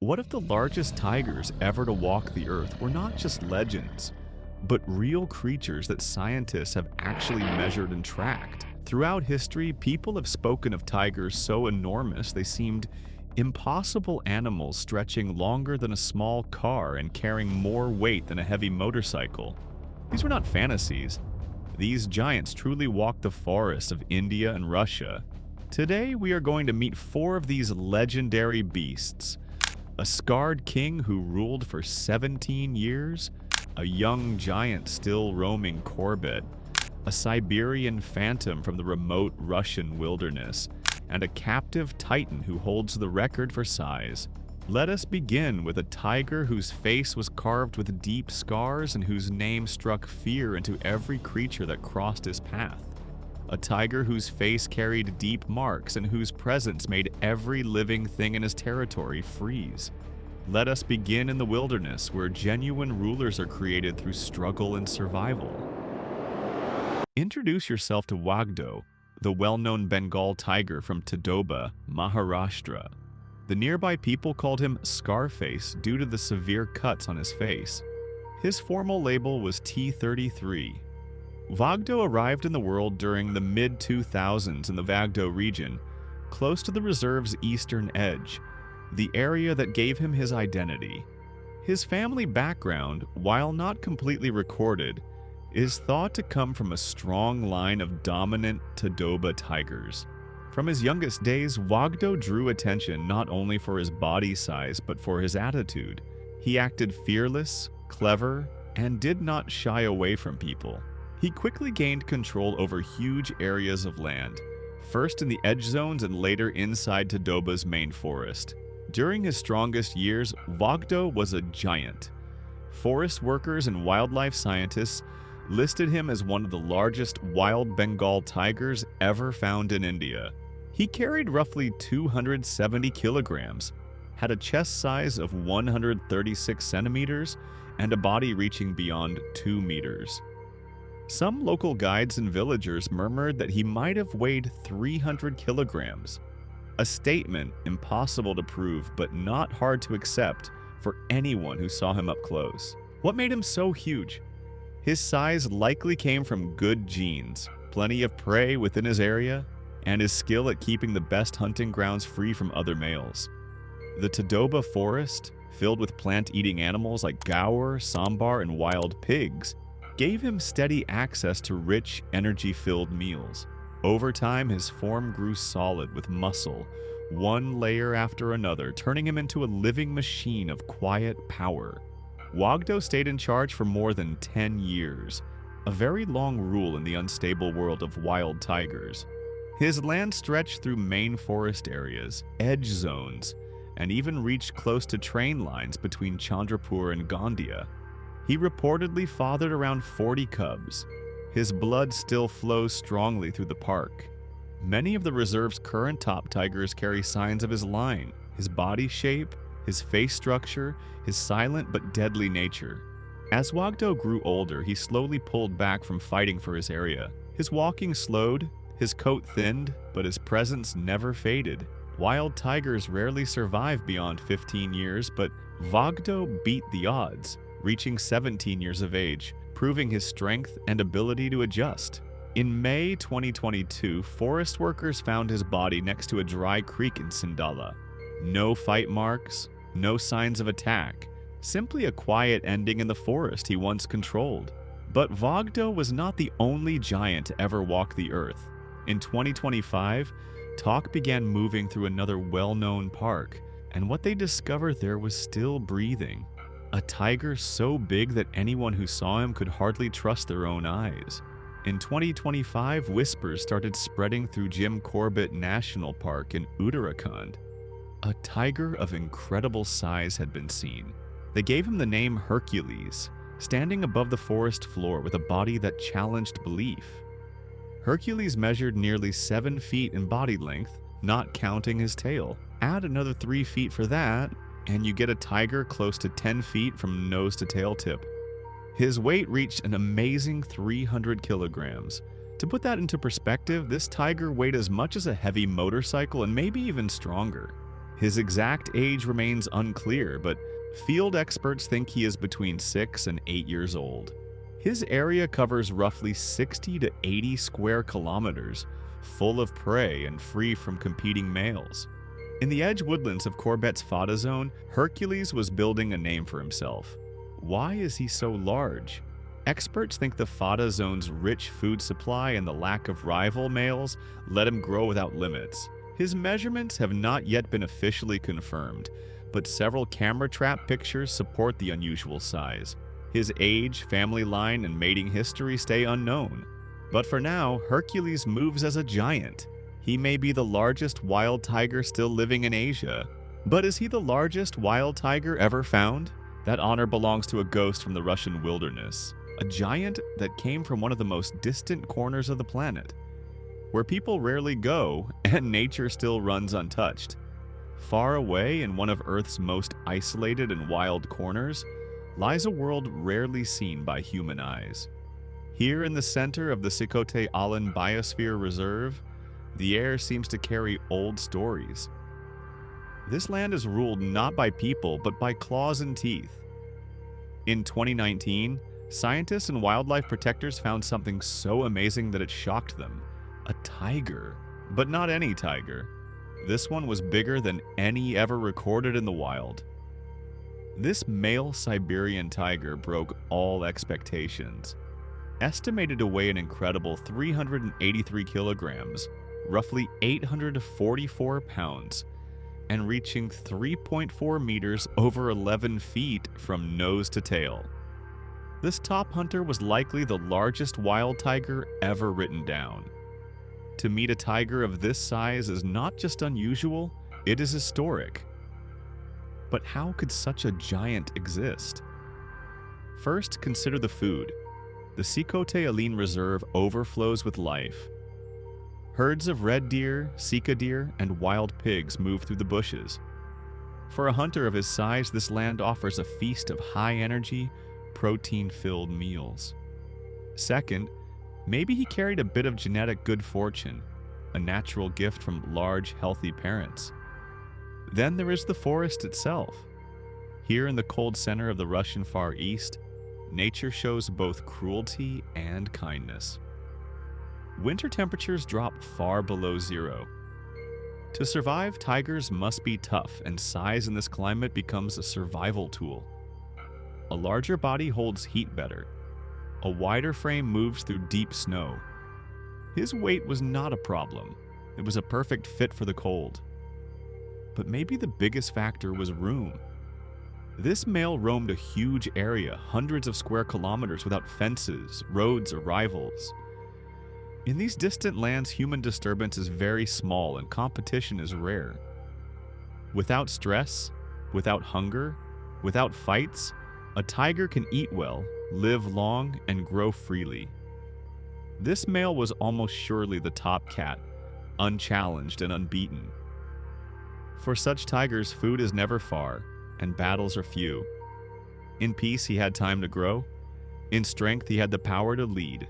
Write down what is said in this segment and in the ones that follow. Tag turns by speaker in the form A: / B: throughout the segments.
A: What if the largest tigers ever to walk the earth were not just legends, but real creatures that scientists have actually measured and tracked? Throughout history, people have spoken of tigers so enormous they seemed impossible animals stretching longer than a small car and carrying more weight than a heavy motorcycle. These were not fantasies. These giants truly walked the forests of India and Russia. Today, we are going to meet four of these legendary beasts: a scarred king who ruled for 17 years, a young giant still roaming Corbett, a Siberian phantom from the remote Russian wilderness, and a captive titan who holds the record for size. Let us begin with a tiger whose face was carved with deep scars and whose name struck fear into every creature that crossed his path. A tiger whose face carried deep marks and whose presence made every living thing in his territory freeze. Let us begin in the wilderness, where genuine rulers are created through struggle and survival. Introduce yourself to Wagdo, the well-known Bengal tiger from Tadoba, Maharashtra. The nearby people called him Scarface due to the severe cuts on his face. His formal label was T33. Wagdo arrived in the world during the mid-2000s in the Wagdo region, close to the reserve's eastern edge, the area that gave him his identity. His family background, while not completely recorded, is thought to come from a strong line of dominant Tadoba tigers. From his youngest days, Wagdo drew attention not only for his body size but for his attitude. He acted fearless, clever, and did not shy away from people. He quickly gained control over huge areas of land, first in the edge zones and later inside Tadoba's main forest. During his strongest years, Wagdo was a giant. Forest workers and wildlife scientists listed him as one of the largest wild Bengal tigers ever found in India. He carried roughly 270 kilograms, had a chest size of 136 centimeters, and a body reaching beyond 2 meters. Some local guides and villagers murmured that he might have weighed 300 kilograms, a statement impossible to prove but not hard to accept for anyone who saw him up close. What made him so huge? His size likely came from good genes, plenty of prey within his area, and his skill at keeping the best hunting grounds free from other males. The Tadoba forest, filled with plant-eating animals like gaur, sambar, and wild pigs, gave him steady access to rich, energy-filled meals. Over time, his form grew solid with muscle, one layer after another, turning him into a living machine of quiet power. Wagdo stayed in charge for more than 10 years, a very long rule in the unstable world of wild tigers. His land stretched through main forest areas, edge zones, and even reached close to train lines between Chandrapur and Gondia. He reportedly fathered around 40 cubs. His blood still flows strongly through the park. Many of the reserve's current top tigers carry signs of his line, his body shape, his face structure, his silent but deadly nature. As Wagdo grew older, he slowly pulled back from fighting for his area. His walking slowed, his coat thinned, but his presence never faded. Wild tigers rarely survive beyond 15 years, but Wagdo beat the odds, reaching 17 years of age, proving his strength and ability to adjust. In May 2022, forest workers found his body next to a dry creek in Sindala. No fight marks, no signs of attack, simply a quiet ending in the forest he once controlled. But Wagdo was not the only giant to ever walk the earth. In 2025, talk began moving through another well-known park, and what they discovered there was still breathing. A tiger so big that anyone who saw him could hardly trust their own eyes. In 2025, whispers started spreading through Corbett National Park in Uttarakhand. A tiger of incredible size had been seen. They gave him the name Hercules, standing above the forest floor with a body that challenged belief. Hercules measured nearly 7 feet in body length, not counting his tail. Add another 3 feet for that, and you get a tiger close to 10 feet from nose to tail tip. His weight reached an amazing 300 kilograms. To put that into perspective, this tiger weighed as much as a heavy motorcycle and maybe even stronger. His exact age remains unclear, but field experts think he is between 6 and 8 years old. His area covers roughly 60 to 80 square kilometers, full of prey and free from competing males. In the edge woodlands of Corbett's Fada Zone, Hercules was building a name for himself. Why is he so large? Experts think the Fada Zone's rich food supply and the lack of rival males let him grow without limits. His measurements have not yet been officially confirmed, but several camera trap pictures support the unusual size. His age, family line, and mating history stay unknown. But for now, Hercules moves as a giant. He may be the largest wild tiger still living in Asia. But is he the largest wild tiger ever found? That honor belongs to a ghost from the Russian wilderness, a giant that came from one of the most distant corners of the planet, where people rarely go and nature still runs untouched. Far away in one of Earth's most isolated and wild corners lies a world rarely seen by human eyes. Here in the center of the Sikote Alan Biosphere Reserve, the air seems to carry old stories. This land is ruled not by people, but by claws and teeth. In 2019, scientists and wildlife protectors found something so amazing that it shocked them. A tiger. But not any tiger. This one was bigger than any ever recorded in the wild. This male Siberian tiger broke all expectations. Estimated to weigh an incredible 383 kilograms, roughly 844 pounds, and reaching 3.4 meters over 11 feet from nose to tail. This top hunter was likely the largest wild tiger ever written down. To meet a tiger of this size is not just unusual, it is historic. But how could such a giant exist? First, consider the food. The Sikote Aline Reserve overflows with life. Herds of red deer, sika deer, and wild pigs move through the bushes. For a hunter of his size, this land offers a feast of high-energy, protein-filled meals. Second, maybe he carried a bit of genetic good fortune, a natural gift from large, healthy parents. Then there is the forest itself. Here in the cold center of the Russian Far East, nature shows both cruelty and kindness. Winter temperatures drop far below zero. To survive, tigers must be tough, and size in this climate becomes a survival tool. A larger body holds heat better. A wider frame moves through deep snow. His weight was not a problem. It was a perfect fit for the cold. But maybe the biggest factor was room. This male roamed a huge area, hundreds of square kilometers, without fences, roads, or rivals. In these distant lands, human disturbance is very small and competition is rare. Without stress, without hunger, without fights, a tiger can eat well, live long, and grow freely. This male was almost surely the top cat, unchallenged and unbeaten. For such tigers, food is never far, and battles are few. In peace, he had time to grow. In strength, he had the power to lead.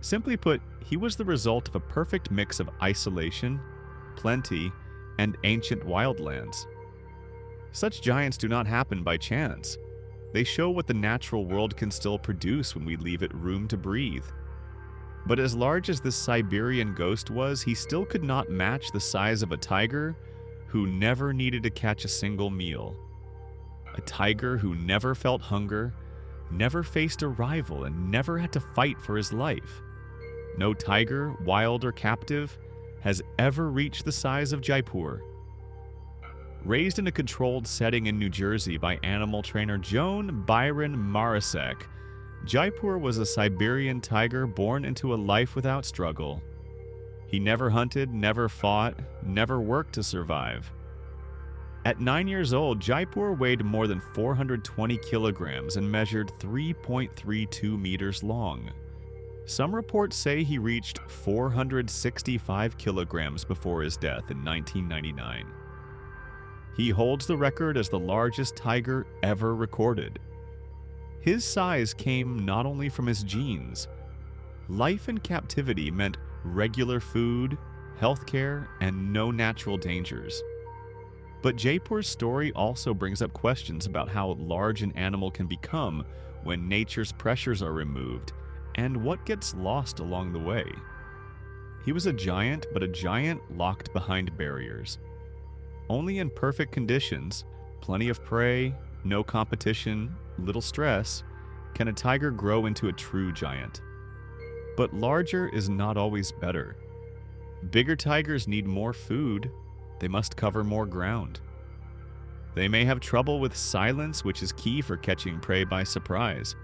A: Simply put, he was the result of a perfect mix of isolation, plenty, and ancient wildlands. Such giants do not happen by chance. They show what the natural world can still produce when we leave it room to breathe. But as large as this Siberian ghost was, he still could not match the size of a tiger who never needed to catch a single meal. A tiger who never felt hunger, never faced a rival, and never had to fight for his life. No tiger, wild or captive, has ever reached the size of Jaipur. Raised in a controlled setting in New Jersey by animal trainer Joan Byron Marasek, Jaipur was a Siberian tiger born into a life without struggle. He never hunted, never fought, never worked to survive. At 9 years old, Jaipur weighed more than 420 kilograms and measured 3.32 meters long. Some reports say he reached 465 kilograms before his death in 1999. He holds the record as the largest tiger ever recorded. His size came not only from his genes. Life in captivity meant regular food, healthcare, and no natural dangers. But Jaipur's story also brings up questions about how large an animal can become when nature's pressures are removed, and what gets lost along the way. He was a giant, but a giant locked behind barriers. Only in perfect conditions, plenty of prey, no competition, little stress, can a tiger grow into a true giant. But larger is not always better. Bigger tigers need more food. They must cover more ground. They may have trouble with silence, which is key for catching prey by surprise.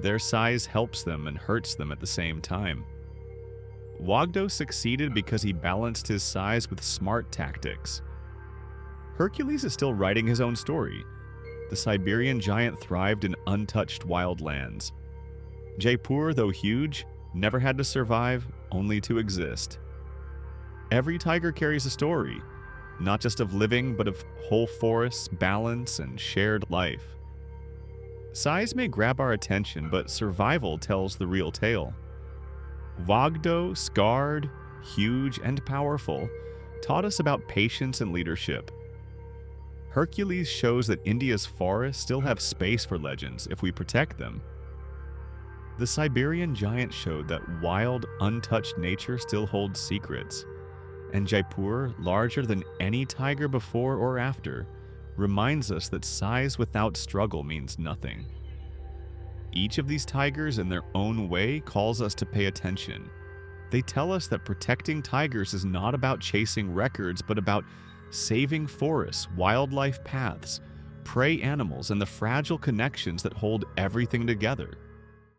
A: Their size helps them and hurts them at the same time. Wagdo succeeded because he balanced his size with smart tactics. Hercules is still writing his own story. The Siberian giant thrived in untouched wild lands. Jaipur, though huge, never had to survive, only to exist. Every tiger carries a story, not just of living, but of whole forests, balance, and shared life. Size may grab our attention, but survival tells the real tale. Wagdo, scarred, huge, and powerful, taught us about patience and leadership. Hercules shows that India's forests still have space for legends if we protect them. The Siberian giant showed that wild, untouched nature still holds secrets. And Jaipur, larger than any tiger before or after, reminds us that size without struggle means nothing. Each of these tigers in their own way calls us to pay attention. They tell us that protecting tigers is not about chasing records, but about saving forests, wildlife paths, prey animals, and the fragile connections that hold everything together.